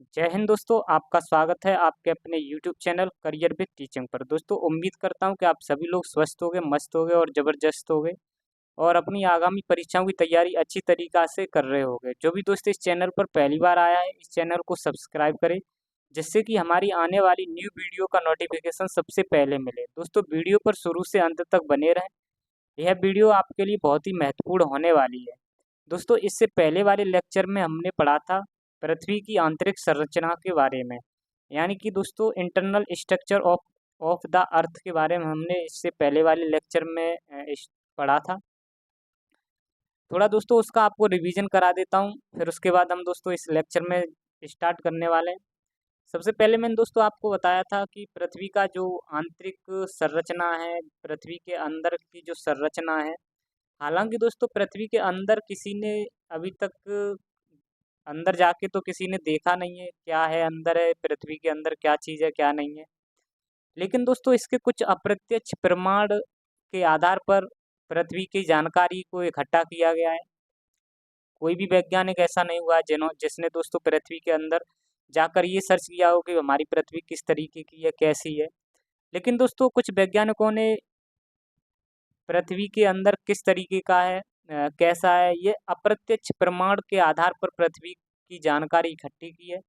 जय हिंद दोस्तों, आपका स्वागत है आपके अपने YouTube channel career with teaching पर। दोस्तों उम्मीद करता हूं कि आप सभी लोग स्वस्थ होंगे, मस्त होंगे और ज़बरदस्त होंगे और अपनी आगामी परीक्षाओं की तैयारी अच्छी तरीक़ा से कर रहे होंगे। जो भी दोस्त इस चैनल पर पहली बार आया है, इस चैनल को सब्सक्राइब करें, जिससे कि हमारी आने वाली न्यू वीडियो का नोटिफिकेशन सबसे पहले मिले। दोस्तों वीडियो पर शुरू से अंत तक बने रहें, यह वीडियो आपके लिए बहुत ही महत्वपूर्ण होने वाली है। दोस्तों इससे पहले वाले लेक्चर में हमने पढ़ा था पृथ्वी की आंतरिक संरचना के बारे में, यानी कि दोस्तों internal structure of of the earth के बारे में हमने इससे पहले वाले लेक्चर में पढ़ा था। थोड़ा दोस्तों उसका आपको रिवीजन करा देता हूँ, फिर उसके बाद हम दोस्तों इस लेक्चर में स्टार्ट करने वाले हैं। सबसे पहले मैंने दोस्तों आपको बताया था कि पृथ्वी का जो आंतरिक संरचना है, पृथ्वी के अंदर की जो संरचना है, हालांकि दोस्तों पृथ्वी के अंदर किसी ने अभी तक अंदर जाके तो किसी ने देखा नहीं है, क्या है अंदर है, पृथ्वी के अंदर क्या चीज़ है, क्या नहीं है। लेकिन दोस्तों इसके कुछ अप्रत्यक्ष प्रमाण के आधार पर पृथ्वी की जानकारी को इकट्ठा किया गया है। कोई भी वैज्ञानिक ऐसा नहीं हुआ है जिसने दोस्तों पृथ्वी के अंदर जाकर ये सर्च किया हो कि हमारी पृथ्वी किस तरीके की है, कैसी है। लेकिन दोस्तों कुछ वैज्ञानिकों ने पृथ्वी के अंदर किस तरीके का है, कैसा है, ये अप्रत्यक्ष प्रमाण के आधार पर पृथ्वी की जानकारी इकट्ठी की है,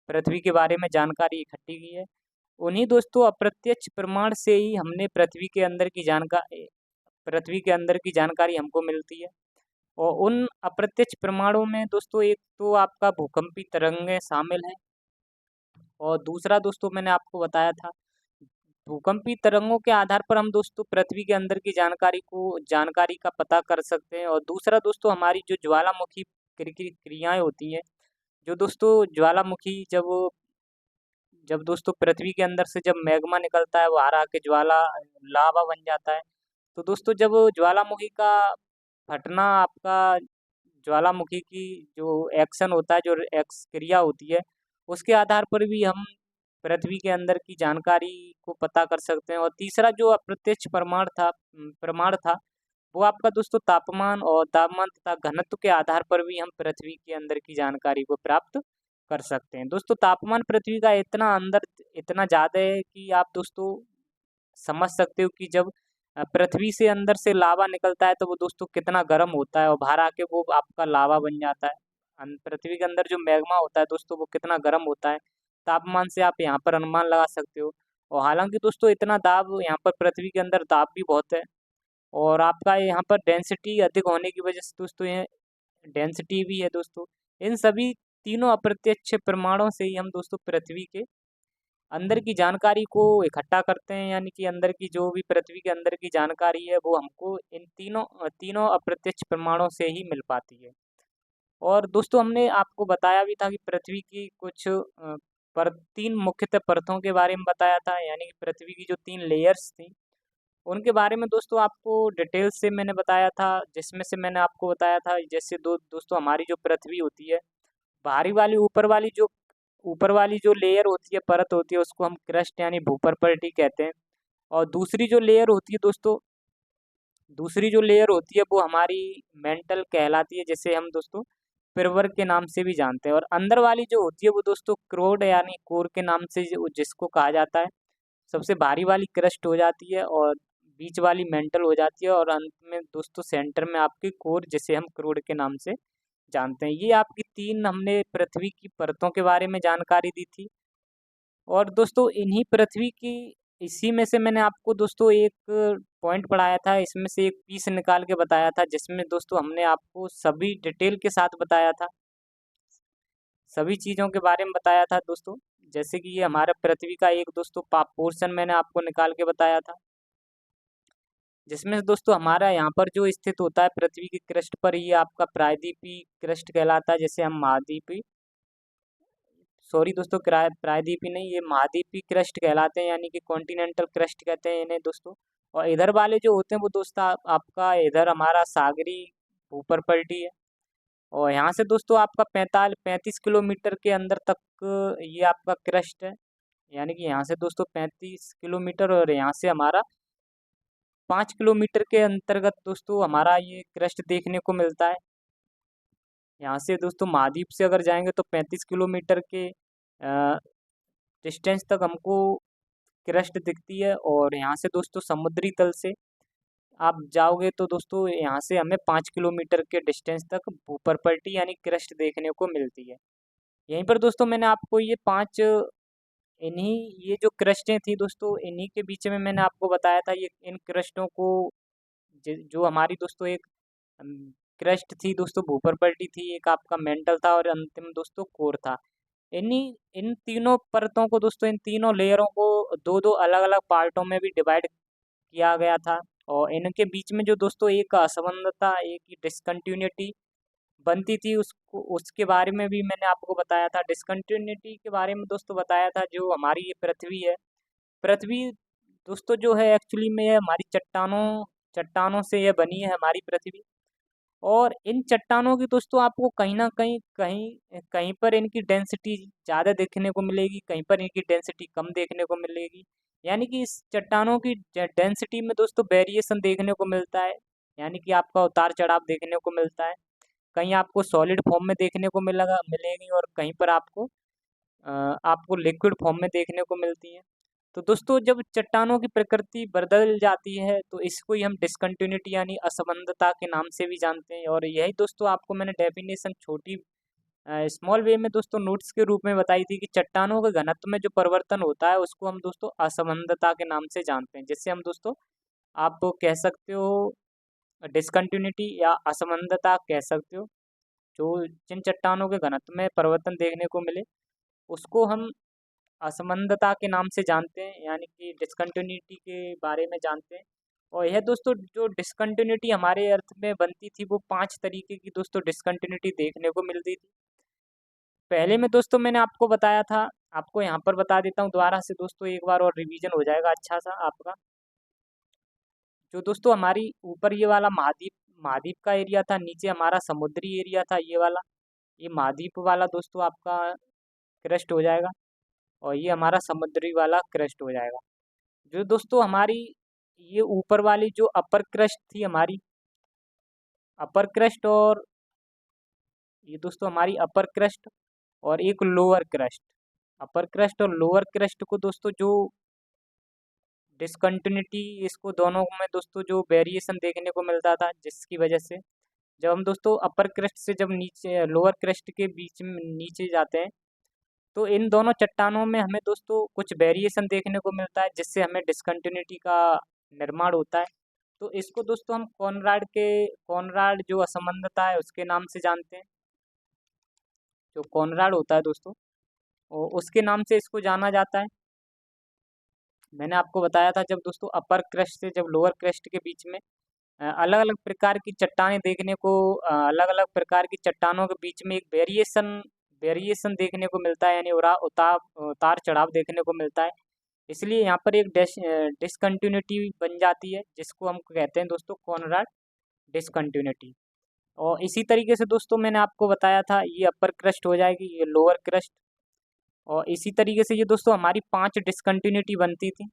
पृथ्वी के बारे में जानकारी इकट्ठी की है। उन्हीं दोस्तों अप्रत्यक्ष प्रमाण से ही हमने पृथ्वी के अंदर की जानकारी हमको मिलती है। और उन अप्रत्यक्ष प्रमाणों में दोस्तों एक तो आपका भूकंपी तरंगें शामिल हैं और दूसरा दोस्तों मैंने आपको बताया था भूकंपी तरंगों के आधार पर हम दोस्तों पृथ्वी के अंदर की जानकारी का पता कर सकते हैं। और दूसरा दोस्तों हमारी जो ज्वालामुखी क्रियाएं होती हैं, जो दोस्तों ज्वालामुखी जब जब दोस्तों पृथ्वी के अंदर से जब मैग्मा निकलता है, वो बाहर आके ज्वाला लावा बन जाता है। तो दोस्तों जब ज्वालामुखी का फटना, आपका ज्वालामुखी की जो एक्शन होता है, जो एक्स क्रिया होती है, उसके आधार पर भी हम पृथ्वी के अंदर की जानकारी को पता कर सकते हैं। और तीसरा जो अप्रत्यक्ष प्रमाण था वो आपका दोस्तों तापमान तथा घनत्व के आधार पर भी हम पृथ्वी के अंदर की जानकारी को प्राप्त कर सकते हैं। दोस्तों तापमान पृथ्वी का इतना ज़्यादा है कि आप दोस्तों समझ सकते हो कि जब पृथ्वी से अंदर से लावा निकलता है तो वो दोस्तों कितना गर्म होता है और बाहर आके वो आपका लावा बन जाता है। पृथ्वी के अंदर जो मैग्मा होता है दोस्तों वो कितना गर्म होता है, तापमान से आप यहाँ पर अनुमान लगा सकते हो। और हालांकि दोस्तों इतना दाब यहाँ पर पृथ्वी के अंदर दाब भी बहुत है और आपका यहाँ पर डेंसिटी अधिक होने की वजह से दोस्तों ये डेंसिटी भी है दोस्तों। इन सभी तीनों अप्रत्यक्ष प्रमाणों से ही हम दोस्तों पृथ्वी के अंदर की जानकारी को इकट्ठा करते हैं, यानी कि अंदर की जो भी पृथ्वी के अंदर की जानकारी है वो हमको इन तीनों अप्रत्यक्ष प्रमाणों से ही मिल पाती है। और दोस्तों हमने आपको बताया भी था कि पृथ्वी की कुछ तीन मुख्यतः परतों के बारे में बताया था, यानी कि पृथ्वी की जो 3 लेयर्स थी उनके बारे में दोस्तों आपको डिटेल से मैंने बताया था। जिसमें से मैंने आपको बताया था जैसे दोस्तों हमारी जो पृथ्वी होती है, बाहरी वाली ऊपर वाली जो लेयर होती है, परत होती है, उसको हम क्रस्ट यानी भूपर्पल्टी कहते हैं। और दूसरी जो लेयर होती है वो हमारी मेंटल कहलाती है, जिसे हम दोस्तों पिरवर के नाम से भी जानते हैं। और अंदर वाली जो होती है वो दोस्तों क्रोड यानी कोर के नाम से जिसको कहा जाता है। सबसे भारी वाली क्रस्ट हो जाती है और बीच वाली मेंटल हो जाती है और अंत में दोस्तों सेंटर में आपकी कोर, जिसे हम क्रोड के नाम से जानते हैं। ये आपकी 3 हमने पृथ्वी की परतों के बारे में जानकारी दी थी। और दोस्तों इन्हीं पृथ्वी की इसी में से मैंने आपको दोस्तों एक पॉइंट पढ़ाया था, इसमें से एक पीस निकाल के बताया था, जिसमें दोस्तों हमने आपको सभी डिटेल के साथ बताया था, सभी चीज़ों के बारे में बताया था दोस्तों। जैसे कि ये हमारा पृथ्वी का एक दोस्तों पोर्शन मैंने आपको निकाल के बताया था, जिसमें से दोस्तों हमारा यहाँ पर जो स्थित होता है पृथ्वी की क्रस्ट पर, ये आपका प्रायद्वीपीय क्रस्ट कहलाता है, जैसे हम महाद्वीपीय सॉरी दोस्तों प्रायद्वीपी नहीं, ये महाद्वीपीय क्रस्ट कहलाते हैं, यानी कि कॉन्टिनेंटल क्रस्ट कहते हैं इन्हें दोस्तों। और इधर वाले जो होते हैं वो दोस्तों आपका इधर हमारा सागरी भूपर्पल्टी है। और यहाँ से दोस्तों आपका 35 किलोमीटर के अंदर तक ये आपका क्रस्ट है, यानी कि यहाँ से दोस्तों 35 किलोमीटर और यहाँ से हमारा 5 किलोमीटर के अंतर्गत दोस्तों हमारा ये क्रस्ट देखने को मिलता है। यहाँ से दोस्तों महाद्वीप से अगर जाएंगे तो 35 किलोमीटर के डिस्टेंस तक हमको क्रस्ट दिखती है। और यहाँ से दोस्तों समुद्री तल से आप जाओगे तो दोस्तों यहाँ से हमें 5 किलोमीटर के डिस्टेंस तक भूपर्पल्टी यानी क्रस्ट देखने को मिलती है। यहीं पर दोस्तों मैंने आपको ये 5 इन्हीं ये जो क्रस्टें थी दोस्तों, इन्हीं के बीच में मैंने आपको बताया था ये इन क्रस्टों को जो हमारी दोस्तों एक क्रस्ट थी दोस्तों, भूपर्पल्टी थी, एक आपका मेंटल था और अंतिम दोस्तों कोर था। इन्हीं इन तीनों परतों को दोस्तों, इन तीनों लेयरों को दो दो अलग अलग पार्टों में भी डिवाइड किया गया था। और इनके बीच में जो दोस्तों एक असंबंधता, एक डिसकंटिन्यूटी बनती थी, उसको उसके बारे में भी मैंने आपको बताया था। डिसकंटिन्यूटी के बारे में दोस्तों बताया था, जो हमारी ये पृथ्वी है, पृथ्वी दोस्तों जो है एक्चुअली में ये हमारी चट्टानों चट्टानों से यह बनी है हमारी पृथ्वी। और इन चट्टानों की दोस्तों आपको कहीं ना कहीं कहीं कहीं पर इनकी डेंसिटी ज़्यादा देखने को मिलेगी, कहीं पर इनकी डेंसिटी कम देखने को मिलेगी। यानी कि इस चट्टानों की डेंसिटी में दोस्तों वेरिएशन देखने को मिलता है, यानी कि आपका उतार चढ़ाव देखने को मिलता है। कहीं आपको सॉलिड फॉर्म में देखने को मिलेगी और कहीं पर आपको लिक्विड फॉर्म में देखने को मिलती है। तो दोस्तों जब चट्टानों की प्रकृति बदल जाती है तो इसको ही हम डिसकंटिन्यूटी यानी असंबंधता के नाम से भी जानते हैं। और यही दोस्तों आपको मैंने डेफिनेशन छोटी स्मॉल वे में दोस्तों नोट्स के रूप में बताई थी कि चट्टानों के घनत्व में जो परिवर्तन होता है उसको हम दोस्तों असंबंधता के नाम से जानते हैं। जिससे हम दोस्तों आप कह सकते हो डिसकंटिन्यूटी या असंबंधता कह सकते हो। जो जिन चट्टानों के घनत्व में परिवर्तन देखने को मिले उसको हम असंबंधता के नाम से जानते हैं, यानी कि डिसकंटिन्यूटी के बारे में जानते हैं। और यह दोस्तों जो डिसकंटिन्यूटी हमारे अर्थ में बनती थी वो 5 तरीके की दोस्तों डिसकंटिन्यूटी देखने को मिलती थी। पहले में दोस्तों मैंने आपको बताया था, आपको यहाँ पर बता देता हूँ दोबारा से दोस्तों, एक बार और रिवीजन हो जाएगा अच्छा सा आपका। जो दोस्तों हमारी ऊपर ये वाला महाद्वीप महाद्वीप का एरिया था, नीचे हमारा समुद्री एरिया था ये वाला, ये महाद्वीप वाला दोस्तों आपका क्रस्ट हो जाएगा और ये हमारा समुद्री वाला क्रस्ट हो जाएगा। जो दोस्तों हमारी ये ऊपर वाली जो अपर क्रस्ट थी हमारी, अपर क्रस्ट, और ये दोस्तों हमारी अपर क्रस्ट और एक लोअर क्रस्ट। अपर क्रस्ट और लोअर क्रस्ट को दोस्तों जो डिसकंटिन्यूटी, इसको दोनों में दोस्तों जो वेरिएशन देखने को मिलता था, जिसकी वजह से जब हम दोस्तों अपर क्रस्ट से जब नीचे लोअर क्रस्ट के बीच में नीचे जाते हैं तो इन दोनों चट्टानों में हमें दोस्तों कुछ वेरिएशन देखने को मिलता है, जिससे हमें डिसकंटिन्यूटी का निर्माण होता है। तो इसको दोस्तों हम कॉनराड जो असंबंधता है उसके नाम से जानते हैं। जो कॉनराड होता है दोस्तों और उसके नाम से इसको जाना जाता है। मैंने आपको बताया था जब दोस्तों अपर क्रस्ट से जब लोअर क्रस्ट के बीच में अलग अलग प्रकार की चट्टानें देखने को, अलग अलग प्रकार की चट्टानों के बीच में एक वेरिएशन देखने को मिलता है, यानी उतार चढ़ाव देखने को मिलता है। इसलिए यहाँ पर एक डिसकंटिन्यूटी बन जाती है, जिसको हम कहते हैं दोस्तों कॉनराड डिसकंटिन्यूटी। और इसी तरीके से दोस्तों मैंने आपको बताया था ये अपर क्रस्ट हो जाएगी, ये लोअर क्रस्ट। और इसी तरीके से ये दोस्तों हमारी 5 डिसकंटिन्यूटी बनती थी।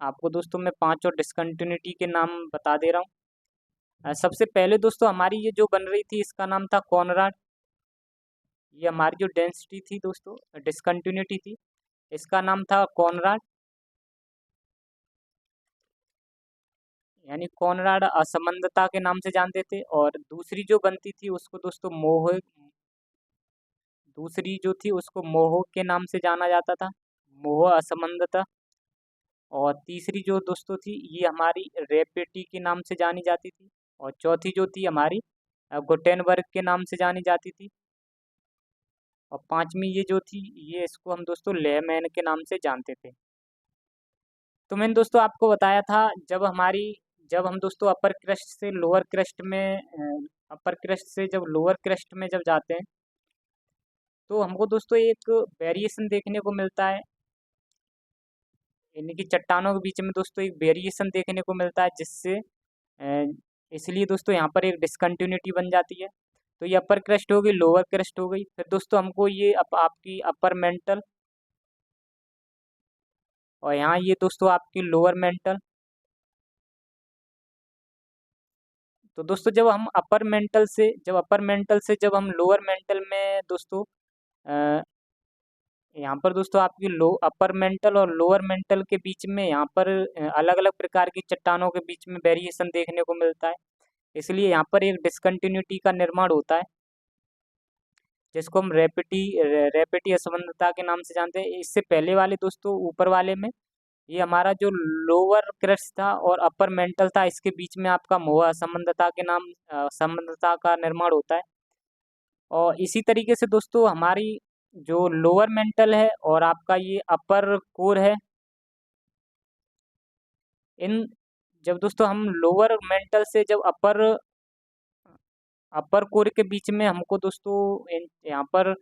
आपको दोस्तों मैं 5 और डिसकंटिन्यूटी के नाम बता दे रहा हूँ। सबसे पहले दोस्तों हमारी ये जो बन रही थी इसका नाम था कॉनराड। ये हमारी जो डेंसिटी थी दोस्तों, डिसकंटिन्यूटी थी, इसका नाम था कॉनराड, यानी कॉनराड असंबंधता के नाम से जानते थे। और दूसरी जो बनती थी उसको दोस्तों दूसरी जो थी उसको मोह के नाम से जाना जाता था, मोह असंबंधता। और तीसरी जो दोस्तों थी ये हमारी रेपेटी के नाम से जानी जाती थी। और चौथी जो थी हमारी गुटेनबर्ग के नाम से जानी जाती थी। और पांचवी ये जो थी ये इसको हम दोस्तों लेमैन के नाम से जानते थे। तो मैंने दोस्तों आपको बताया था जब हम दोस्तों अपर क्रस्ट से जब लोअर क्रस्ट में जब जाते हैं तो हमको दोस्तों एक वेरिएशन देखने को मिलता है, यानी कि चट्टानों के बीच में दोस्तों एक वेरिएशन देखने को मिलता है, जिससे अ, इसलिए दोस्तों यहाँ पर एक डिसकंटिन्यूटी बन जाती है। तो ये अपर क्रस्ट हो गई, लोअर क्रस्ट हो गई, फिर दोस्तों हमको ये आपकी अपर मेंटल, और यहाँ ये दोस्तों आपकी लोअर मेंटल। तो दोस्तों जब हम लोअर मेंटल में दोस्तों यहाँ पर दोस्तों आपकी लो अपर मेंटल और लोअर मेंटल के बीच में यहाँ पर अलग अलग प्रकार की चट्टानों के बीच में वेरिएशन देखने को मिलता है। इसलिए यहाँ पर एक डिसकंटिन्यूटी का निर्माण होता है, जिसको हम रैपिडी असमंजसता के नाम से जानते हैं। इससे पहले वाले दोस्तों ऊपर वाले में ये हमारा जो लोअर क्रस्ट था और अपर मेंटल था, इसके बीच में आपका मोह असंबंधता के नाम संबंधता का निर्माण होता है। और इसी तरीके से दोस्तों हमारी जो लोअर मेंटल है और आपका ये अपर कोर है, इन जब दोस्तों हम लोअर मेंटल से जब अपर कोर के बीच में हमको दोस्तों यहाँ पर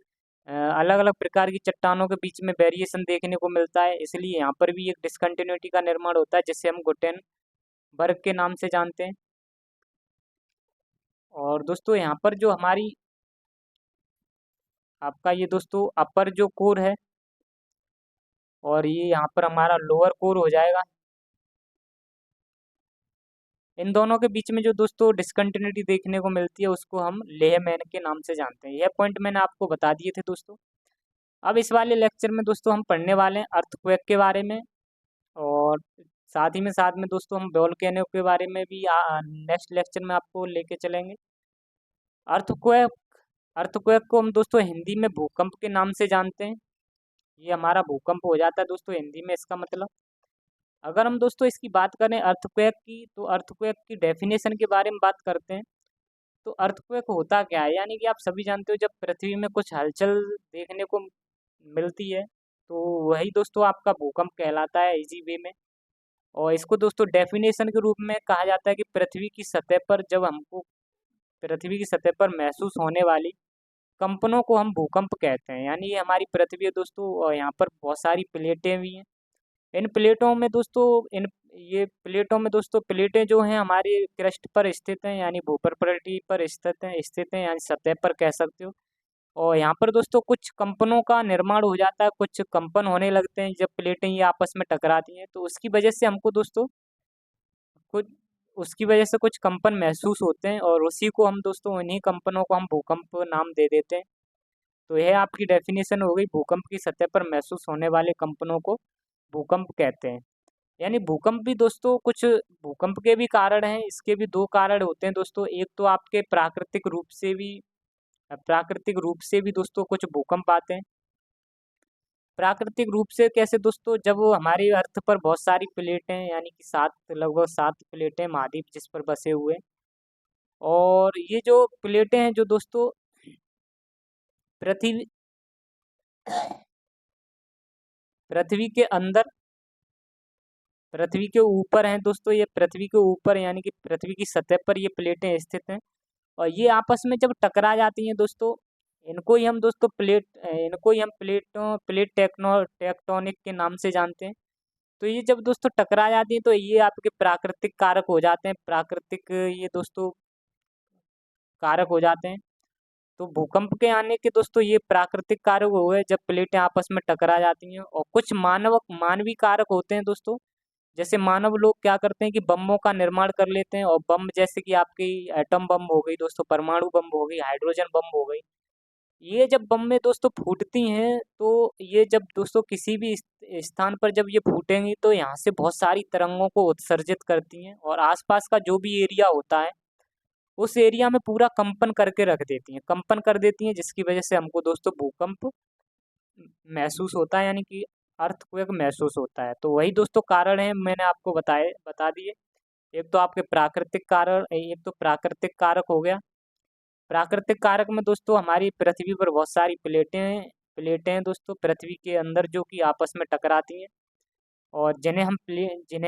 अलग अलग प्रकार की चट्टानों के बीच में वेरिएशन देखने को मिलता है। इसलिए यहाँ पर भी एक डिसकंटिन्यूटी का निर्माण होता है, जिसे हम गुटेनबर्ग के नाम से जानते हैं। और दोस्तों यहाँ पर जो हमारी आपका ये दोस्तों अपर जो कोर है और ये यहाँ पर हमारा लोअर कोर हो जाएगा, इन दोनों के बीच में जो दोस्तों डिसकंटिन्यूटी देखने को मिलती है उसको हम लेहमैन के नाम से जानते हैं। यह पॉइंट मैंने आपको बता दिए थे दोस्तों। अब इस वाले लेक्चर में दोस्तों हम पढ़ने वाले हैं अर्थक्वेक के बारे में, और साथ में दोस्तों हम वोल्केनो के बारे में भी नेक्स्ट लेक्चर में आपको लेके चलेंगे। अर्थक्वेक अर्थक्वेक को हम दोस्तों हिंदी में भूकंप के नाम से जानते हैं। ये हमारा भूकंप हो जाता है दोस्तों हिंदी में, इसका मतलब। अगर हम दोस्तों इसकी बात करें अर्थक्वेक की, तो अर्थक्वेक की डेफिनेशन के बारे में बात करते हैं। तो अर्थक्वेक होता क्या है, यानी कि आप सभी जानते हो जब पृथ्वी में कुछ हलचल देखने को मिलती है तो वही दोस्तों आपका भूकंप कहलाता है इजी वे में। और इसको दोस्तों डेफिनेशन के रूप में कहा जाता है कि पृथ्वी की सतह पर महसूस होने वाली कंपनों को हम भूकंप कहते हैं। यानी ये हमारी पृथ्वी है दोस्तों, और यहाँ पर बहुत सारी प्लेटें भी हैं। इन प्लेटों में दोस्तों इन ये प्लेटों में दोस्तों प्लेटें जो हैं हमारी क्रस्ट पर स्थित हैं, यानी भूप्रकृति पर स्थित हैं, यानी सतह पर कह सकते हो। और यहाँ पर दोस्तों कुछ कंपनों का निर्माण हो जाता है, कुछ कंपन होने लगते हैं जब प्लेटें ये आपस में टकराती हैं, तो उसकी वजह से हमको दोस्तों कुछ उसकी वजह से कुछ कंपन महसूस होते हैं, और उसी को हम दोस्तों उन्हीं कंपनों को हम भूकंप नाम दे देते हैं। तो यह आपकी डेफिनेशन हो गई, भूकंप की सतह पर महसूस होने वाले कंपनों को भूकंप कहते हैं। यानी भूकंप भी दोस्तों कुछ भूकंप के भी कारण हैं, इसके भी दो कारण होते हैं दोस्तों। एक तो आपके प्राकृतिक रूप से भी दोस्तों कुछ भूकंप आते हैं। प्राकृतिक रूप से कैसे दोस्तों, जब वो हमारी अर्थ पर बहुत सारी प्लेटें, यानी कि लगभग 7 प्लेटें महाद्वीप जिस पर बसे हुए, और ये जो प्लेटें हैं जो दोस्तों पृथ्वी पृथ्वी के अंदर पृथ्वी के ऊपर हैं दोस्तों, ये पृथ्वी के ऊपर यानी कि पृथ्वी की सतह पर ये प्लेटें स्थित हैं, और ये आपस में जब टकरा जाती हैं दोस्तों, इनको ही हम प्लेट टेक्टोनिक के नाम से जानते हैं। तो ये जब दोस्तों टकरा जाती हैं तो ये आपके प्राकृतिक कारक हो जाते हैं, ये दोस्तों कारक हो जाते हैं। तो भूकंप के आने के दोस्तों ये प्राकृतिक कारक हो गए जब प्लेटें आपस में टकरा जाती हैं। और कुछ मानवीय कारक होते हैं दोस्तों, जैसे मानव लोग क्या करते हैं कि बमों का निर्माण कर लेते हैं, और बम जैसे कि आपकी एटम बम हो गई दोस्तों, परमाणु बम हो गई, हाइड्रोजन बम हो गई। ये जब बम में दोस्तों फूटती हैं, तो ये जब दोस्तों किसी भी स्थान पर जब ये फूटेंगी तो यहाँ से बहुत सारी तरंगों को उत्सर्जित करती हैं, और आसपास का जो भी एरिया होता है उस एरिया में पूरा कंपन कर देती हैं, जिसकी वजह से हमको दोस्तों भूकंप महसूस होता है, यानी कि अर्थक्वेक महसूस होता है। तो वही दोस्तों कारण है मैंने आपको बता दिए। एक तो प्राकृतिक कारक हो गया। प्राकृतिक कारक में दोस्तों हमारी पृथ्वी पर बहुत सारी प्लेटें हैं दोस्तों पृथ्वी के अंदर, जो कि आपस में टकराती हैं, और जिन्हें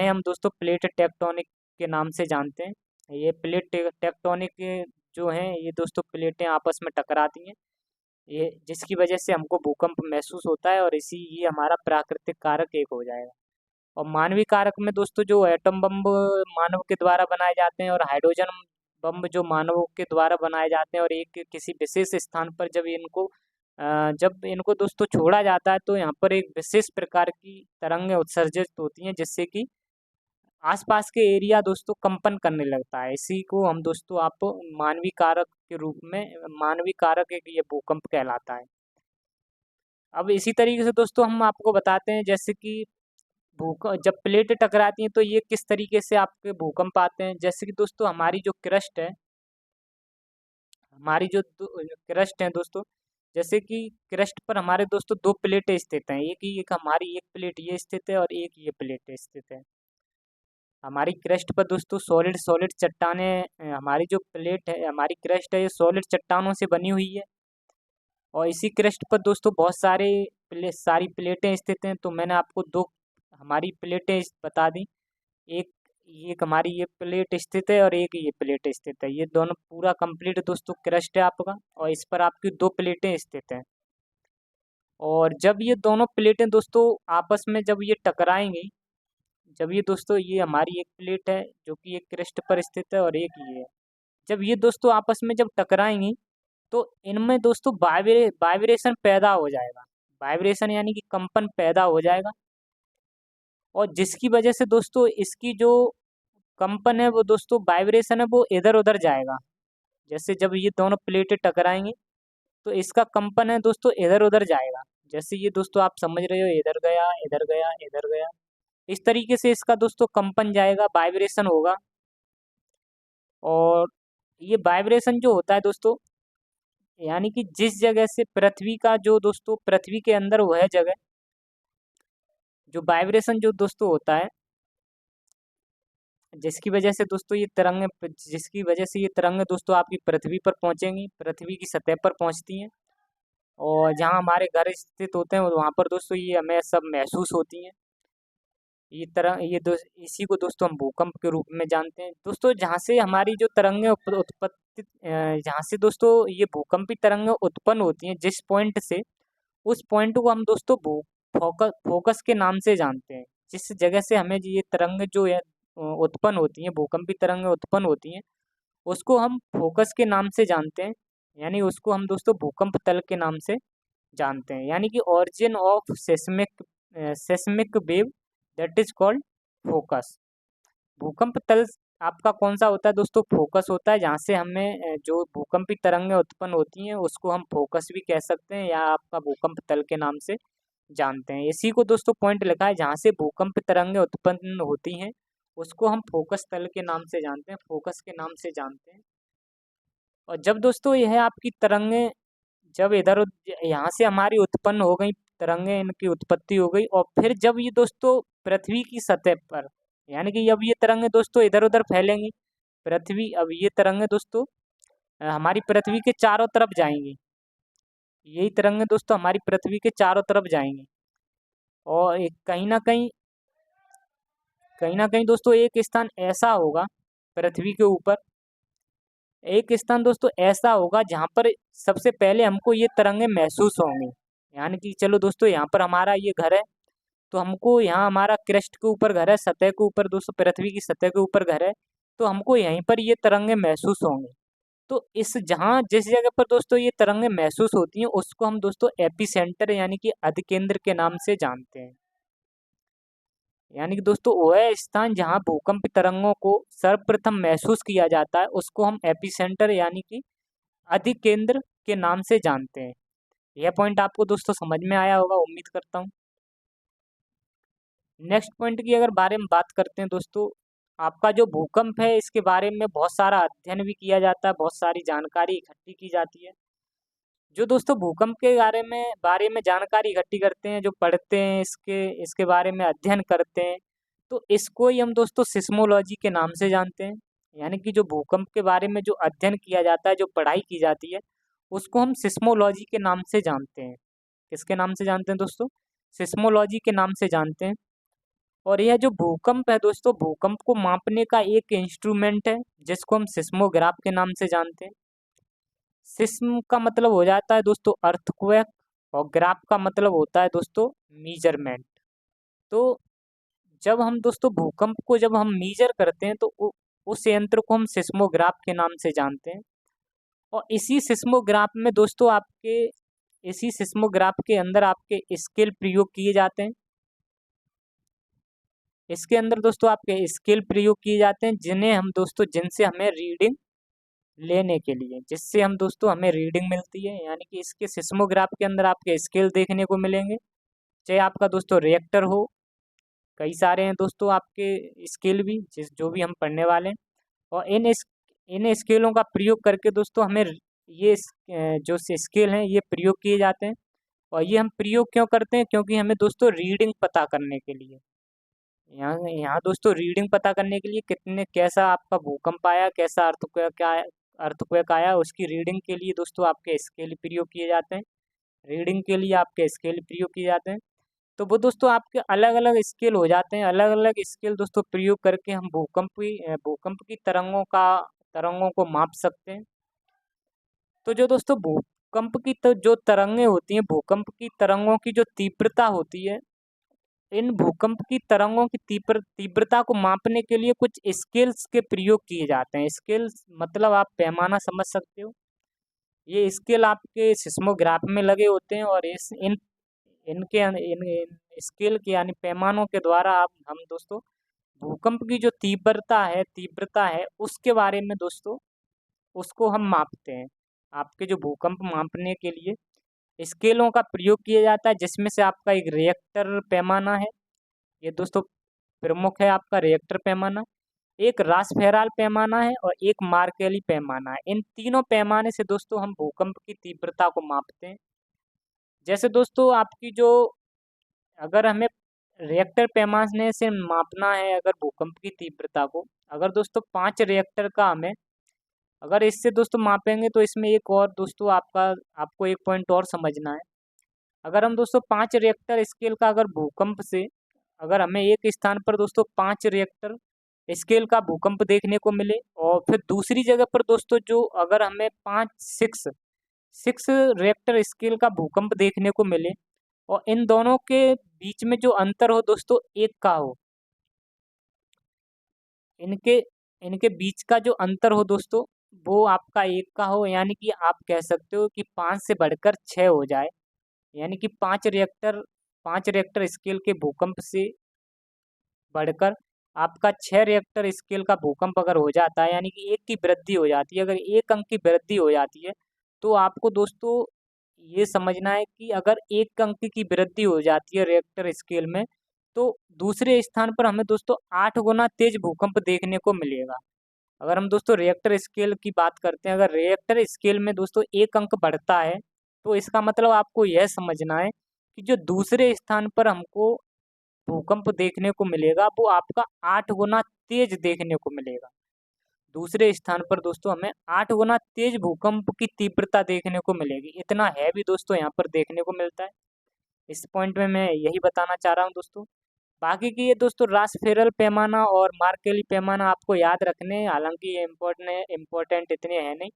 हम दोस्तों प्लेट टेक्टोनिक के नाम से जानते हैं। ये टेक्टोनिक जो हैं ये दोस्तों प्लेटें आपस में टकराती हैं, ये जिसकी वजह से हमको भूकंप महसूस होता है, और ये हमारा प्राकृतिक कारक एक हो जाएगा। और मानवीय कारक में दोस्तों जो एटम बम मानव के द्वारा बनाए जाते हैं, और हाइड्रोजन बम जो मानवों के द्वारा बनाए जाते हैं, और एक किसी विशेष स्थान पर जब इनको दोस्तों छोड़ा जाता है तो यहाँ पर एक विशेष प्रकार की तरंगें उत्सर्जित होती हैं, जिससे कि आसपास के एरिया दोस्तों कंपन करने लगता है। इसी को हम दोस्तों आप मानवीय कारक के रूप में, मानवीय कारक एक ये भूकंप कहलाता है। अब इसी तरीके से दोस्तों हम आपको बताते हैं, जैसे कि भूक जब प्लेटें टकराती हैं तो ये किस तरीके से आपके भूकंप आते हैं। जैसे कि दोस्तों हमारी जो क्रस्ट है, हमारी जो क्रस्ट है दोस्तों, जैसे कि क्रस्ट पर हमारे दोस्तों दो प्लेटें स्थित हैं। एक हमारी एक प्लेट ये स्थित है और एक ये प्लेट स्थित है। हमारी क्रस्ट पर दोस्तों सॉलिड सॉलिड चट्टानें, हमारी जो प्लेट है, हमारी क्रस्ट है, ये सॉलिड चट्टानों से बनी हुई है। और इसी क्रस्ट पर दोस्तों बहुत सारी प्लेटें स्थित हैं। तो मैंने आपको दो हमारी प्लेटें बता दी। एक एक हमारी ये प्लेट स्थित है और एक ये प्लेट स्थित है। ये दोनों पूरा कंप्लीट दोस्तों क्रस्ट है आपका, और इस पर आपकी दो प्लेटें स्थित हैं। और जब ये दोनों प्लेटें दोस्तों आपस में जब ये टकराएंगी, जब ये दोस्तों, ये हमारी एक प्लेट है जो कि एक क्रस्ट पर स्थित है और एक ये है। जब ये दोस्तों आपस में जब टकराएंगी तो इनमें दोस्तों वाइब्रेशन पैदा हो जाएगा। वाइब्रेशन यानी कि कंपन पैदा हो जाएगा, और जिसकी वजह से दोस्तों इसकी जो कंपन है वो दोस्तों, वाइब्रेशन है वो इधर उधर जाएगा। जैसे जब ये दोनों प्लेटें टकराएंगी तो इसका कंपन है दोस्तों इधर उधर जाएगा। जैसे ये दोस्तों आप समझ रहे हो, इधर गया इधर गया इधर गया, इस तरीके से इसका दोस्तों कंपन जाएगा, वाइब्रेशन होगा। और ये वाइब्रेशन जो होता है दोस्तों, यानी कि जिस जगह से पृथ्वी का जो दोस्तों, पृथ्वी के अंदर वह जगह जो वाइब्रेशन जो दोस्तों होता है, जिसकी वजह से दोस्तों ये तरंगे, जिसकी वजह से ये तरंगे दोस्तों आपकी पृथ्वी पर पहुंचेंगी, पृथ्वी की सतह पर पहुंचती हैं। और जहां हमारे घर स्थित होते हैं वहां पर दोस्तों ये हमें सब महसूस होती हैं। इसी को दोस्तों हम भूकंप के रूप में जानते हैं दोस्तों। जहाँ से हमारी जो तरंगे उत्पत्ति, जहाँ से दोस्तों ये भूकंपी तरंगे उत्पन्न होती हैं, जिस पॉइंट से, उस पॉइंट को हम दोस्तों भू फोकस के नाम से जानते हैं। जिस जगह से हमें ये तरंगे जो है उत्पन्न होती हैं, भूकंपी तरंगे उत्पन्न होती हैं, उसको हम फोकस के नाम से जानते हैं। यानी उसको हम दोस्तों भूकंप तल के नाम से जानते हैं। यानी कि origin of seismic wave, that is called focus. भूकंप तल आपका कौन सा होता है दोस्तों? फोकस होता है। जहाँ से हमें जो भूकंपी तरंगें उत्पन्न होती हैं उसको हम फोकस भी कह सकते हैं, या आपका भूकंप तल के नाम से जानते हैं। इसी को दोस्तों पॉइंट लिखा है, जहाँ से भूकंप तरंगें उत्पन्न होती हैं उसको हम फोकस तल के नाम से जानते हैं, फोकस के नाम से जानते हैं। और जब दोस्तों यह आपकी तरंगें, जब यहाँ से हमारी उत्पन्न हो गई तरंगें, इनकी उत्पत्ति हो गई, और फिर जब ये दोस्तों पृथ्वी की सतह पर, यानी कि अब ये तरंगें दोस्तों इधर उधर फैलेंगी, अब ये तरंगें दोस्तों हमारी पृथ्वी के चारों तरफ जाएंगी। यही तरंगें दोस्तों हमारी पृथ्वी के चारों तरफ जाएंगी, और कहीं ना कहीं दोस्तों एक स्थान ऐसा होगा पृथ्वी के ऊपर, एक स्थान दोस्तों ऐसा होगा जहाँ पर सबसे पहले हमको ये तरंगें महसूस होंगी। यानी कि चलो दोस्तों यहाँ पर हमारा ये घर है, तो हमको यहाँ हमारा क्रस्ट के ऊपर घर है, सतह के ऊपर दोस्तों, पृथ्वी की सतह के ऊपर घर है, तो हमको यहीं पर ये तरंगें महसूस होंगी। तो जिस जगह पर दोस्तों ये तरंगें महसूस होती हैं उसको हम दोस्तों एपिसेंटर यानी कि अधिकेंद्र के नाम से जानते हैं। यानी कि दोस्तों वह स्थान जहाँ भूकंप तरंगों को सर्वप्रथम महसूस किया जाता है उसको हम एपिसेंटर यानी कि अधिकेंद्र के नाम से जानते हैं। यह पॉइंट आपको दोस्तों समझ में आया होगा, उम्मीद करता हूँ। नेक्स्ट पॉइंट की अगर बारे में बात करते हैं दोस्तों, आपका जो भूकंप है इसके बारे में बहुत सारा अध्ययन भी किया जाता है, बहुत सारी जानकारी इकट्ठी की जाती है। जो दोस्तों भूकंप के बारे में जानकारी इकट्ठी करते हैं, जो पढ़ते हैं, इसके बारे में अध्ययन करते हैं, तो इसको ही हम दोस्तों सिस्मोलॉजी के नाम से जानते हैं। यानी कि जो भूकंप के बारे में जो अध्ययन किया जाता है, जो पढ़ाई की जाती है, उसको हम सिस्मोलॉजी के नाम से जानते हैं। किसके नाम से जानते हैं दोस्तों? सिस्मोलॉजी के नाम से जानते हैं। और यह जो भूकंप है दोस्तों, भूकंप को मापने का एक इंस्ट्रूमेंट है जिसको हम सिस्मोग्राफ के नाम से जानते हैं। सिस्म का मतलब हो जाता है दोस्तों अर्थक्वेक, और ग्राफ का मतलब होता है दोस्तों मीजरमेंट। तो जब हम दोस्तों भूकंप को जब हम मीजर करते हैं तो उस यंत्र को हम सिस्मोग्राफ के नाम से जानते हैं। और इसी सिस्मोग्राफ के अंदर आपके स्केल प्रयोग किए जाते हैं। इसके अंदर दोस्तों आपके स्केल प्रयोग किए जाते हैं, जिन्हें हम दोस्तों जिनसे हमें रीडिंग लेने के लिए, जिससे हम दोस्तों हमें रीडिंग मिलती है। यानी कि इसके सिस्मोग्राफ के अंदर आपके स्केल देखने को मिलेंगे, चाहे आपका दोस्तों रिएक्टर हो, कई सारे हैं दोस्तों आपके स्केल भी, जिस जो भी हम पढ़ने वाले हैं। और इन स्केलों का प्रयोग करके दोस्तों हमें जो स्केल हैं ये प्रयोग किए जाते हैं। और ये हम प्रयोग क्यों करते हैं? क्योंकि हमें दोस्तों रीडिंग पता करने के लिए, यहाँ यहाँ दोस्तों रीडिंग पता करने के लिए कैसा आपका भूकंप आया, कैसा अर्थक्वेक आया, उसकी रीडिंग के लिए दोस्तों आपके स्केल प्रयोग किए जाते हैं। रीडिंग के लिए आपके स्केल प्रयोग किए जाते हैं। तो वो दोस्तों आपके अलग अलग स्केल हो जाते हैं। अलग अलग स्केल दोस्तों प्रयोग करके हम भूकंप की तरंगों को माप सकते हैं। तो जो दोस्तों भूकंप की जो तरंगें होती हैं, भूकंप की तरंगों की जो तीव्रता होती है, इन भूकंप की तरंगों की तीव्रता को मापने के लिए कुछ स्केल्स के प्रयोग किए जाते हैं। स्केल्स मतलब आप पैमाना समझ सकते हो। ये स्केल आपके सिस्मोग्राफ में लगे होते हैं, और इस इन इनके इन स्केल के यानी पैमानों के द्वारा आप हम दोस्तों भूकंप की जो तीव्रता है उसके बारे में दोस्तों उसको हम मापते हैं। आपके जो भूकंप मापने के लिए स्केलों का प्रयोग किया जाता है, जिसमें से आपका एक रिएक्टर पैमाना है, ये दोस्तों प्रमुख है आपका रिएक्टर पैमाना। एक रासफेराल पैमाना है और एक मार्केली पैमाना है। इन तीनों पैमाने से दोस्तों हम भूकंप की तीव्रता को मापते हैं। जैसे दोस्तों आपकी जो अगर हमें रिएक्टर पैमाने से मापना है अगर भूकंप की तीव्रता को, अगर दोस्तों 5 रिएक्टर का हमें अगर इससे दोस्तों मापेंगे, तो इसमें एक और दोस्तों आपको एक पॉइंट और समझना है। अगर हम दोस्तों 5 रिएक्टर स्केल का अगर भूकंप से अगर हमें एक स्थान पर दोस्तों 5 रिएक्टर स्केल का भूकंप देखने को मिले, और फिर दूसरी जगह पर दोस्तों जो अगर हमें 6 रिएक्टर स्केल का भूकंप देखने को मिले, और इन दोनों के बीच में जो अंतर हो दोस्तों 1 का हो, इनके इनके बीच का जो अंतर हो दोस्तों वो आपका 1 का हो, यानी कि आप कह सकते हो कि 5 से बढ़कर 6 हो जाए। यानी कि 5 रिएक्टर स्केल के भूकंप से बढ़कर आपका 6 रिएक्टर स्केल का भूकंप अगर हो जाता है, यानी कि 1 की वृद्धि हो जाती है, अगर 1 अंक की वृद्धि हो जाती है, तो आपको दोस्तों ये समझना है कि अगर 1 अंक की वृद्धि हो जाती है रिएक्टर स्केल में, तो दूसरे स्थान पर हमें दोस्तों 8 गुना तेज भूकंप देखने को मिलेगा। अगर हम दोस्तों रिएक्टर स्केल की बात करते हैं, अगर रिएक्टर स्केल में दोस्तों 1 अंक बढ़ता है, तो इसका मतलब आपको यह समझना है कि जो दूसरे स्थान पर हमको भूकंप देखने को मिलेगा वो आपका 8 गुना तेज देखने को मिलेगा। दूसरे स्थान पर दोस्तों हमें 8 गुना तेज भूकंप की तीव्रता देखने को मिलेगी। इतना हैवी दोस्तों यहाँ पर देखने को मिलता है। इस पॉइंट में मैं यही बताना चाह रहा हूँ दोस्तों। बाकी की ये दोस्तों रासफेरल पैमाना और मार्केली पैमाना आपको याद रखने हैं, हालांकि ये इम्पोर्टेंट इतने हैं नहीं।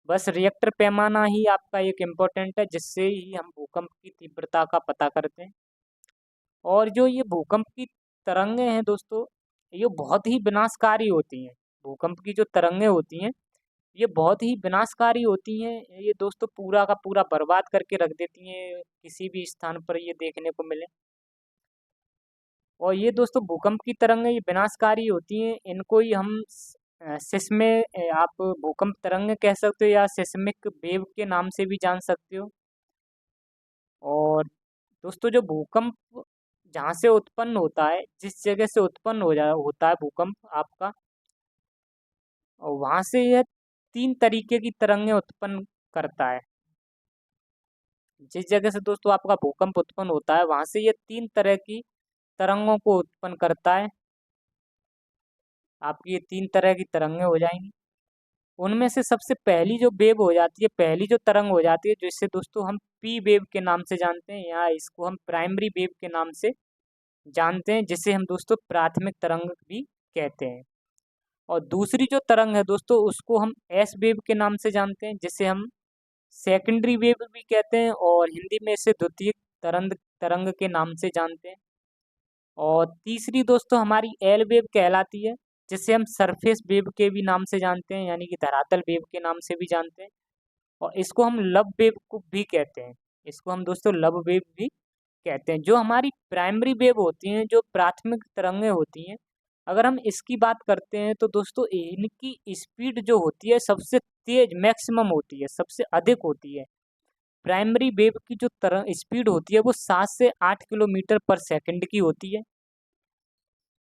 बस रिएक्टर पैमाना ही आपका एक इम्पोर्टेंट है, जिससे ही हम भूकंप की तीव्रता का पता करते हैं। और जो ये भूकंप की तरंगें हैं दोस्तों, ये बहुत ही विनाशकारी होती हैं। भूकंप की जो तरंगें होती हैं ये बहुत ही विनाशकारी होती हैं। ये दोस्तों पूरा का पूरा बर्बाद करके रख देती हैं, किसी भी स्थान पर ये देखने को मिले। और ये दोस्तों भूकंप की तरंगें ये विनाशकारी होती हैं। इनको ही हम आप भूकंप तरंगें कह सकते हो, या सिस्मिक वेव के नाम से भी जान सकते हो। और दोस्तों जो भूकंप जहाँ से उत्पन्न होता है, जिस जगह से उत्पन्न होता है भूकंप आपका, और वहाँ से यह 3 तरीके की तरंगें उत्पन्न करता है। जिस जगह से दोस्तों आपका भूकंप उत्पन्न होता है, वहाँ से ये 3 तरह की तरंगों को उत्पन्न करता है। आपकी ये 3 तरह की तरंगें हो जाएंगी। उनमें से सबसे पहली जो वेव हो जाती है, पहली जो तरंग हो जाती है, जिससे दोस्तों हम पी वेव के नाम से जानते हैं, या इसको हम प्राइमरी वेव के नाम से जानते हैं, जिसे हम दोस्तों प्राथमिक तरंग भी कहते हैं। और दूसरी जो तरंग है दोस्तों उसको हम एस वेव के नाम से जानते हैं, जिसे हम सेकेंडरी वेव भी कहते हैं, और हिंदी में इसे द्वितीयक तरंग तरंग के नाम से जानते हैं। और तीसरी दोस्तों हमारी एल वेव कहलाती है, जिसे हम सरफेस वेव के भी नाम से जानते हैं, यानी कि धरातल वेव के नाम से भी जानते हैं। और इसको हम लब वेव को भी कहते हैं, इसको हम दोस्तों लब वेव भी कहते हैं। जो हमारी प्राइमरी वेव होती हैं, जो प्राथमिक तरंगें होती हैं, अगर हम इसकी बात करते हैं तो दोस्तों इनकी स्पीड जो होती है सबसे तेज मैक्सिमम होती है, सबसे अधिक होती है। प्राइमरी वेव की जो तरंग स्पीड होती है वो 7 से 8 किलोमीटर पर सेकंड की होती है।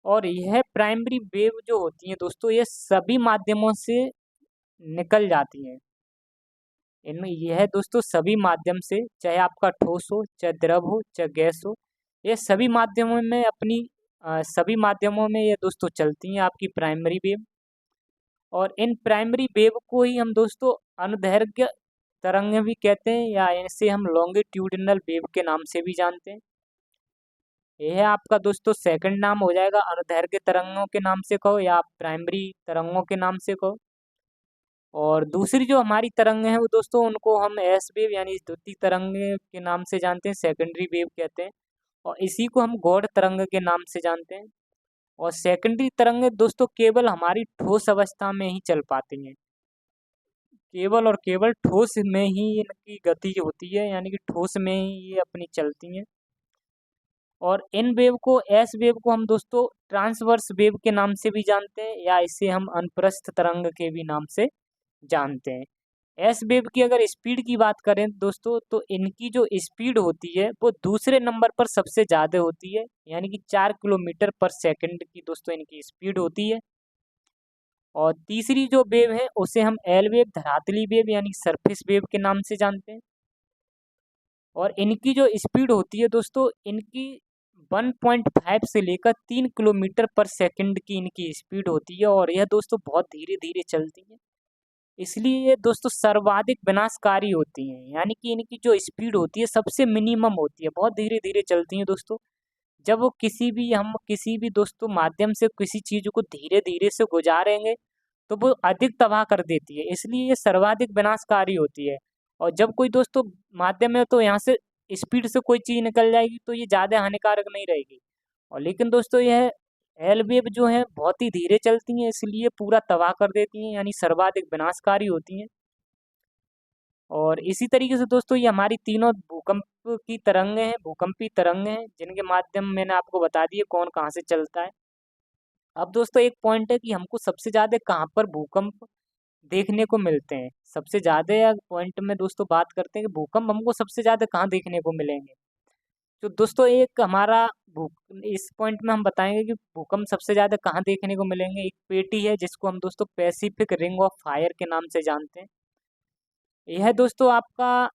और यह प्राइमरी वेव जो होती है दोस्तों, ये सभी माध्यमों से निकल जाती हैं। इनमें यह दोस्तों सभी माध्यम से, चाहे आपका ठोस हो, चाहे द्रव हो, चाहे गैस हो, ये सभी माध्यमों में सभी माध्यमों में ये दोस्तों चलती हैं आपकी प्राइमरी वेव। और इन प्राइमरी वेव को ही हम दोस्तों अनुदैर्घ्य तरंगें भी कहते हैं, या इसे हम लॉन्गिट्यूडिनल वेव के नाम से भी जानते हैं। यह आपका दोस्तों सेकंड नाम हो जाएगा, अनुदैर्घ्य तरंगों के नाम से कहो या आप प्राइमरी तरंगों के नाम से कहो। और दूसरी जो हमारी तरंगें हैं वो दोस्तों उनको हम एस वेव यानी द्वितीय तरंगे के नाम से जानते हैं, सेकेंडरी वेव कहते हैं। और इसी को हम गॉड तरंग के नाम से जानते हैं। और सेकेंडरी तरंगें दोस्तों केवल हमारी ठोस अवस्था में ही चल पाती हैं, केवल और केवल ठोस में ही इनकी गति होती है, यानी कि ठोस में ही ये अपनी चलती हैं। और इन वेव को, एस वेव को हम दोस्तों ट्रांसवर्स वेव के नाम से भी जानते हैं, या इसे हम अनुप्रस्थ तरंग के भी नाम से जानते हैं। एस वेव की अगर स्पीड की बात करें दोस्तों, तो इनकी जो स्पीड होती है वो दूसरे नंबर पर सबसे ज़्यादा होती है, यानी कि 4 किलोमीटर पर सेकंड की दोस्तों इनकी स्पीड होती है। और तीसरी जो वेव है उसे हम एल वेव, धरातली वेव यानी सरफेस वेव के नाम से जानते हैं। और इनकी जो स्पीड होती है दोस्तों, इनकी 1.5 से लेकर 3 किलोमीटर पर सेकंड की इनकी स्पीड होती है, और यह दोस्तों बहुत धीरे धीरे चलती है, इसलिए ये दोस्तों सर्वाधिक विनाशकारी होती हैं। यानी कि इनकी जो स्पीड होती है सबसे मिनिमम होती है, बहुत धीरे धीरे चलती हैं दोस्तों। जब वो किसी भी दोस्तों माध्यम से किसी चीज़ को धीरे धीरे से गुजारेंगे तो वो अधिक तबाह कर देती है, इसलिए ये सर्वाधिक विनाशकारी होती है। और जब कोई दोस्तों माध्यम है तो यहाँ से स्पीड से कोई चीज़ निकल जाएगी तो ये ज़्यादा हानिकारक नहीं रहेगी। और लेकिन दोस्तों यह एल वेव जो है बहुत ही धीरे चलती हैं, इसलिए पूरा तबाह कर देती हैं, यानी सर्वाधिक विनाशकारी होती हैं। और इसी तरीके से दोस्तों ये हमारी तीनों भूकंप की तरंगें हैं, भूकंपी तरंगें हैं, जिनके माध्यम मैंने आपको बता दिए कौन कहाँ से चलता है। अब दोस्तों एक पॉइंट है कि हमको सबसे ज़्यादा कहाँ पर भूकंप देखने को मिलते हैं। सबसे ज़्यादा पॉइंट में दोस्तों बात करते हैं कि भूकंप हमको सबसे ज़्यादा कहाँ देखने को मिलेंगे। तो दोस्तों एक हमारा भू इस पॉइंट में हम बताएंगे कि भूकंप सबसे ज़्यादा कहाँ देखने को मिलेंगे। एक पेटी है जिसको हम दोस्तों पैसिफिक रिंग ऑफ फायर के नाम से जानते हैं। यह दोस्तों आपका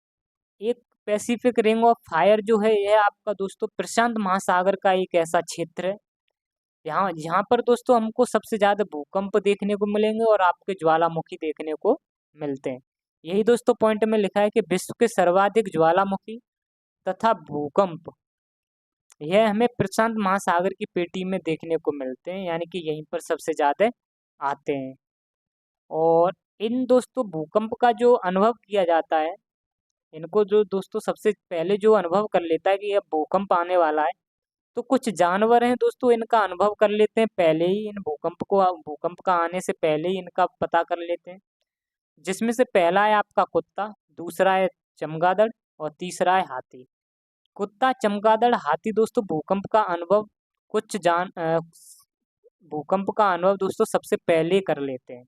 एक पैसिफिक रिंग ऑफ फायर जो है, यह आपका दोस्तों प्रशांत महासागर का एक ऐसा क्षेत्र है यहाँ यहाँ पर दोस्तों हमको सबसे ज़्यादा भूकंप देखने को मिलेंगे और आपके ज्वालामुखी देखने को मिलते हैं। यही दोस्तों पॉइंट में लिखा है कि विश्व के सर्वाधिक ज्वालामुखी तथा भूकंप यह हमें प्रशांत महासागर की पेटी में देखने को मिलते हैं, यानी कि यहीं पर सबसे ज़्यादा आते हैं। और इन दोस्तों भूकंप का जो अनुभव किया जाता है, इनको जो दोस्तों सबसे पहले जो अनुभव कर लेता है कि यह भूकंप आने वाला है, तो कुछ जानवर हैं दोस्तों इनका अनुभव कर लेते हैं पहले ही, इन भूकंप का आने से पहले ही इनका पता कर लेते हैं। जिसमें से पहला है आपका कुत्ता, दूसरा है चमगादड़ और तीसरा है हाथी। कुत्ता, चमगादड़, हाथी दोस्तों भूकंप का अनुभव दोस्तों सबसे पहले कर लेते हैं।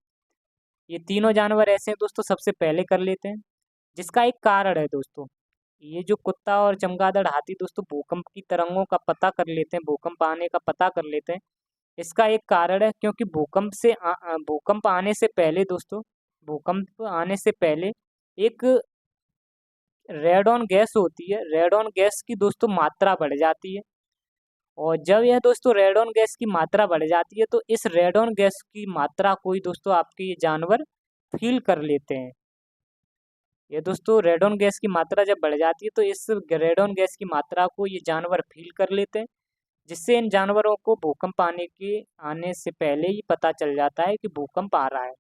ये तीनों जानवर ऐसे हैं दोस्तों सबसे पहले कर लेते हैं, जिसका एक कारण है दोस्तों। ये जो कुत्ता और चमगादड़, हाथी दोस्तों भूकंप की तरंगों का पता कर लेते हैं, भूकंप आने का पता कर लेते हैं, इसका एक कारण है क्योंकि भूकंप आने से पहले दोस्तों, भूकंप आने से पहले एक रेडॉन गैस होती है, रेडॉन गैस की दोस्तों मात्रा बढ़ जाती है। और जब यह दोस्तों रेडॉन गैस की मात्रा बढ़ जाती है तो इस रेडॉन गैस की मात्रा को ही दोस्तों आपके ये जानवर फील कर लेते हैं। ये दोस्तों रेडॉन गैस की मात्रा जब बढ़ जाती है तो इस रेडॉन गैस की मात्रा को ये जानवर फील कर लेते हैं, जिससे इन जानवरों को भूकंप आने से पहले ही पता चल जाता है कि भूकंप आ रहा है।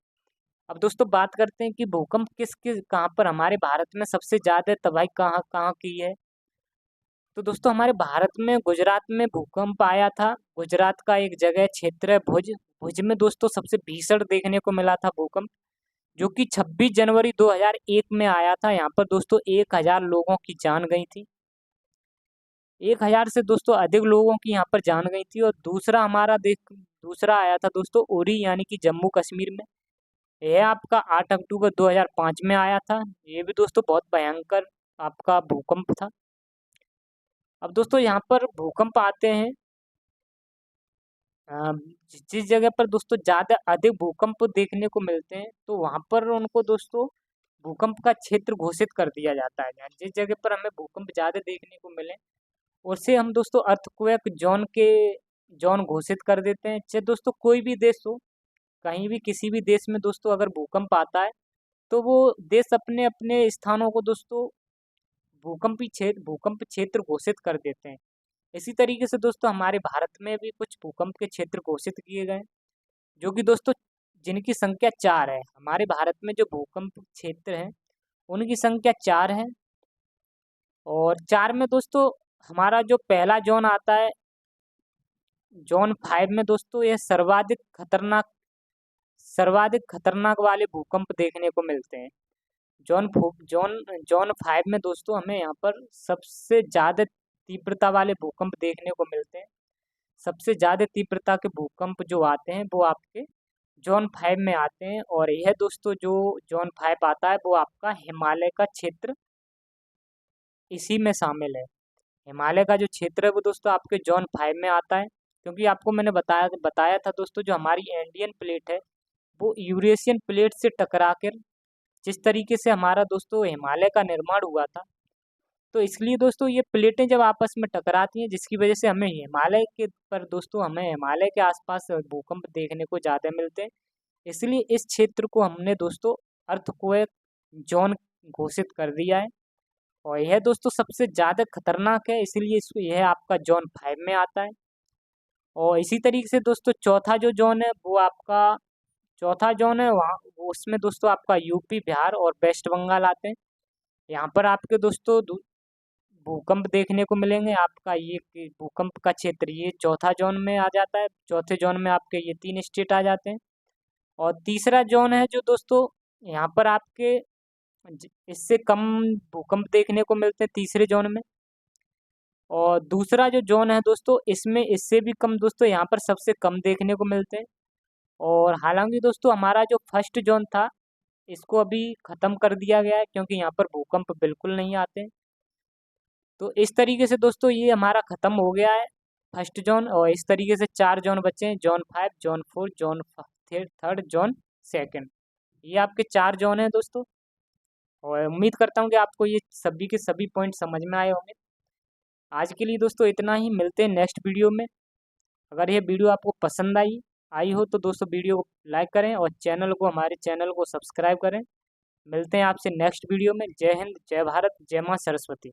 अब दोस्तों बात करते हैं कि भूकंप कहाँ पर हमारे भारत में सबसे ज़्यादा तबाही कहाँ कहाँ की है। तो दोस्तों हमारे भारत में गुजरात में भूकंप आया था। गुजरात का एक जगह क्षेत्र है भुज, भुज में दोस्तों सबसे भीषण देखने को मिला था भूकंप, जो कि 26 जनवरी 2001 में आया था। यहाँ पर दोस्तों 1000 लोगों की जान गई थी। 1000 से दोस्तों अधिक लोगों की यहाँ पर जान गई थी। और दूसरा आया था दोस्तों उरी यानी कि जम्मू कश्मीर में। यह आपका 8 अक्टूबर 2005 में आया था। ये भी दोस्तों बहुत भयंकर आपका भूकंप था। अब दोस्तों यहाँ पर भूकंप आते हैं, जिस जगह पर दोस्तों ज़्यादा अधिक भूकंप देखने को मिलते हैं तो वहाँ पर उनको दोस्तों भूकंप का क्षेत्र घोषित कर दिया जाता है। जिस जगह पर हमें भूकंप ज़्यादा देखने को मिले उसे हम दोस्तों अर्थक्वेक जोन घोषित कर देते हैं। चाहे दोस्तों कोई भी देश हो, कहीं भी किसी भी देश में दोस्तों अगर भूकंप आता है तो वो देश अपने अपने स्थानों को दोस्तों भूकंप क्षेत्र घोषित कर देते हैं। इसी तरीके से दोस्तों हमारे भारत में भी कुछ भूकंप के क्षेत्र घोषित किए गए, जो कि दोस्तों जिनकी संख्या 4 है। हमारे भारत में जो भूकंप क्षेत्र हैं उनकी संख्या 4 है। और 4 में दोस्तों हमारा जो पहला जोन आता है, जोन 5 में दोस्तों यह सर्वाधिक खतरनाक वाले भूकंप देखने को मिलते हैं। जोन 5 में दोस्तों हमें यहाँ पर सबसे ज़्यादा तीव्रता वाले भूकंप देखने को मिलते हैं। सबसे ज़्यादा तीव्रता के भूकंप जो आते हैं वो आपके जोन 5 में आते हैं। और यह दोस्तों जो जोन 5 आता है वो आपका हिमालय का क्षेत्र इसी में शामिल है। हिमालय का जो क्षेत्र है वो दोस्तों आपके जोन 5 में आता है, क्योंकि आपको मैंने बताया था दोस्तों जो हमारी इंडियन प्लेट है वो यूरेशियन प्लेट से टकरा कर जिस तरीके से हमारा दोस्तों हिमालय का निर्माण हुआ था, तो इसलिए दोस्तों ये प्लेटें जब आपस में टकराती हैं जिसकी वजह से हमें हिमालय के आसपास भूकंप देखने को ज़्यादा मिलते हैं। इसलिए इस क्षेत्र को हमने दोस्तों अर्थक्वेक जोन घोषित कर दिया है। और यह दोस्तों सबसे ज़्यादा खतरनाक है, इसलिए इसको यह आपका जोन 5 में आता है। और इसी तरीके से दोस्तों चौथा जोन है वहाँ उसमें दोस्तों आपका यूपी, बिहार और वेस्ट बंगाल आते हैं। यहाँ पर आपके दोस्तों भूकंप देखने को मिलेंगे। आपका ये भूकंप का क्षेत्र ये चौथा जोन में आ जाता है। चौथे जोन में आपके ये 3 स्टेट आ जाते हैं। और तीसरा जोन है जो दोस्तों यहाँ पर आपके इससे कम भूकंप देखने को मिलते हैं तीसरे जोन में। और दूसरा जो जोन है दोस्तों इसमें इससे भी कम दोस्तों यहाँ पर सबसे कम देखने को मिलते हैं। और हालांकि दोस्तों हमारा जो फर्स्ट जोन था इसको अभी ख़त्म कर दिया गया है, क्योंकि यहाँ पर भूकंप बिल्कुल नहीं आते। तो इस तरीके से दोस्तों ये हमारा ख़त्म हो गया है फर्स्ट जोन। और इस तरीके से 4 जोन बचे हैं, जोन 5, जोन 4, जोन 3, जोन 2। ये आपके 4 जोन हैं दोस्तों। और उम्मीद करता हूँ कि आपको ये सभी के सभी पॉइंट समझ में आए होंगे। आज के लिए दोस्तों इतना ही, मिलते हैं नेक्स्ट वीडियो में। अगर ये वीडियो आपको पसंद आई हो तो दोस्तों वीडियो को लाइक करें और हमारे चैनल को सब्सक्राइब करें। मिलते हैं आपसे नेक्स्ट वीडियो में। जय हिंद, जय भारत, जय माँ सरस्वती।